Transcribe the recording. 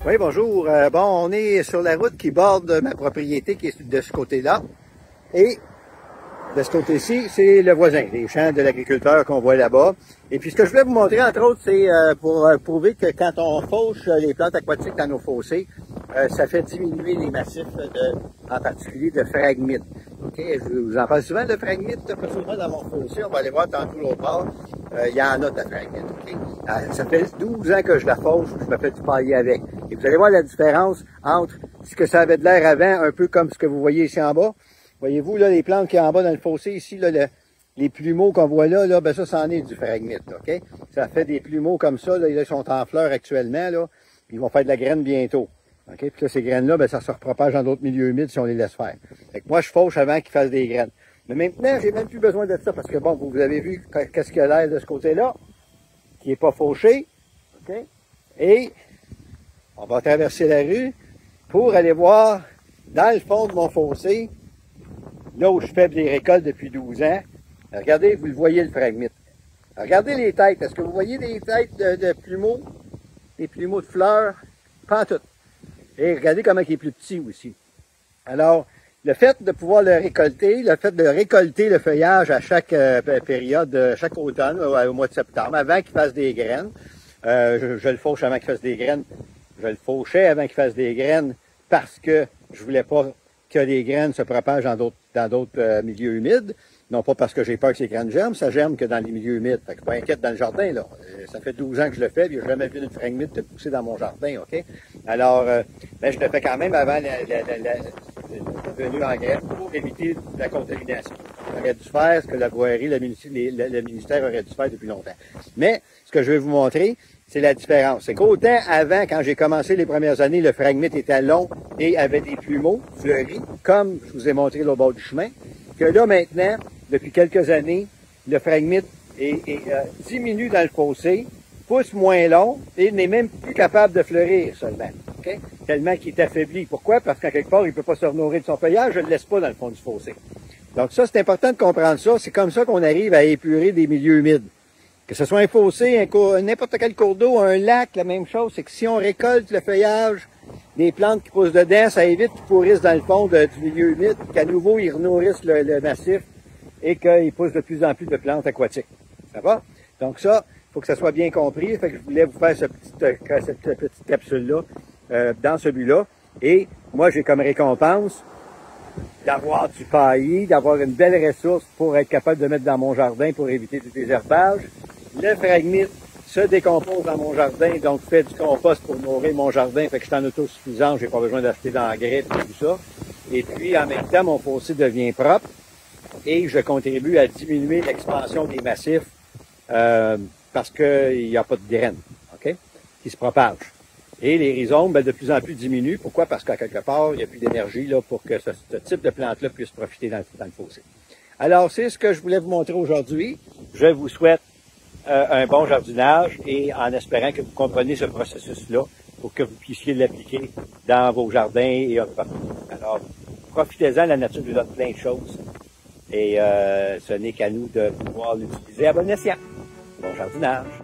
Oui, bonjour. Bon, on est sur la route qui borde ma propriété qui est de ce côté-là. Et de ce côté-ci, c'est le voisin, les champs de l'agriculteur qu'on voit là-bas. Et puis ce que je voulais vous montrer, entre autres, c'est pour prouver que quand on fauche les plantes aquatiques dans nos fossés, ça fait diminuer les massifs, en particulier de phragmites. Okay? Je vous en parle souvent de phragmites, souvent dans mon fossé, on va aller voir tantôt l'autre bord. Il y en a de la phragmite. Okay? Ça fait 12 ans que je la fauche, je me fais du pailler avec. Et vous allez voir la différence entre ce que ça avait de l'air avant, un peu comme ce que vous voyez ici en bas. Voyez-vous, là, les plantes qui sont en bas dans le fossé, ici, là, les plumeaux qu'on voit là, ben ça, c'en est du phragmite, OK? Ça fait des plumeaux comme ça, là, ils sont en fleurs actuellement, là, puis ils vont faire de la graine bientôt. OK? Puis là, ces graines-là, ben ça se repropage dans d'autres milieux humides si on les laisse faire. Fait que moi, je fauche avant qu'ils fassent des graines. Mais maintenant, j'ai même plus besoin de ça, parce que bon, vous avez vu qu'est-ce qu'il y a l'air de ce côté-là, qui est pas fauché, OK? Et on va traverser la rue pour aller voir dans le fond de mon fossé, là où je fais des récoltes depuis 12 ans. Regardez, vous le voyez, le phragmite. Regardez les têtes. Est-ce que vous voyez des têtes de plumeaux? Des plumeaux de fleurs? Pas en tout. Et regardez comment il est plus petit aussi. Alors, le fait de pouvoir le récolter, le fait de récolter le feuillage à chaque période, chaque automne, au mois de septembre, avant qu'il fasse des graines, je le fauche avant qu'il fasse des graines. Je le fauchais avant qu'il fasse des graines parce que je voulais pas que les graines se propagent dans d'autres milieux humides. Non pas parce que j'ai peur que ces graines germent, ça germe que dans les milieux humides. Fait que je suis pas inquiète dans le jardin, là. Ça fait 12 ans que je le fais, puis j'ai jamais vu une phragmite pousser dans mon jardin, OK? Alors, ben, je le fais quand même avant la venue en graines pour éviter la contamination. J'aurais dû faire ce que la voirie, le ministère aurait dû faire depuis longtemps. Mais, ce que je vais vous montrer, c'est la différence. C'est qu'autant avant, quand j'ai commencé les premières années, le phragmite était long et avait des plumeaux fleuris, comme je vous ai montré au bord du chemin, que là maintenant, depuis quelques années, le phragmite diminue dans le fossé, pousse moins long et n'est même plus capable de fleurir seulement. Okay? Tellement qu'il est affaibli. Pourquoi? Parce qu'à quelque part, il ne peut pas se nourrir de son feuillage, je ne le laisse pas dans le fond du fossé. Donc ça, c'est important de comprendre ça. C'est comme ça qu'on arrive à épurer des milieux humides. Que ce soit un fossé, n'importe quel cours d'eau, un lac, la même chose, c'est que si on récolte le feuillage des plantes qui poussent dedans, ça évite qu'ils pourrissent dans le fond du milieu humide, qu'à nouveau ils renourrissent le massif et qu'ils poussent de plus en plus de plantes aquatiques. Ça va? Donc ça, il faut que ça soit bien compris. Fait que je voulais vous faire cette petite capsule-là dans ce but-là. Et moi, j'ai comme récompense d'avoir du paillis, d'avoir une belle ressource pour être capable de mettre dans mon jardin pour éviter du désherbage. Le phragmite se décompose dans mon jardin, donc fait du compost pour nourrir mon jardin, fait que je suis en autosuffisant, j'ai pas besoin d'acheter d'engrais et tout ça. Et puis, en même temps, mon fossé devient propre et je contribue à diminuer l'expansion des massifs parce qu'il n'y a pas de graines, OK, qui se propagent. Et les rhizomes, ben, de plus en plus diminuent. Pourquoi? Parce qu'à quelque part, il n'y a plus d'énergie là pour que ce type de plante-là puisse profiter dans le fossé. Alors, c'est ce que je voulais vous montrer aujourd'hui. Je vous souhaite un bon jardinage et en espérant que vous compreniez ce processus-là pour que vous puissiez l'appliquer dans vos jardins et autres. Alors, profitez-en, la nature nous donne plein de choses et ce n'est qu'à nous de pouvoir l'utiliser à bon escient. Bon jardinage!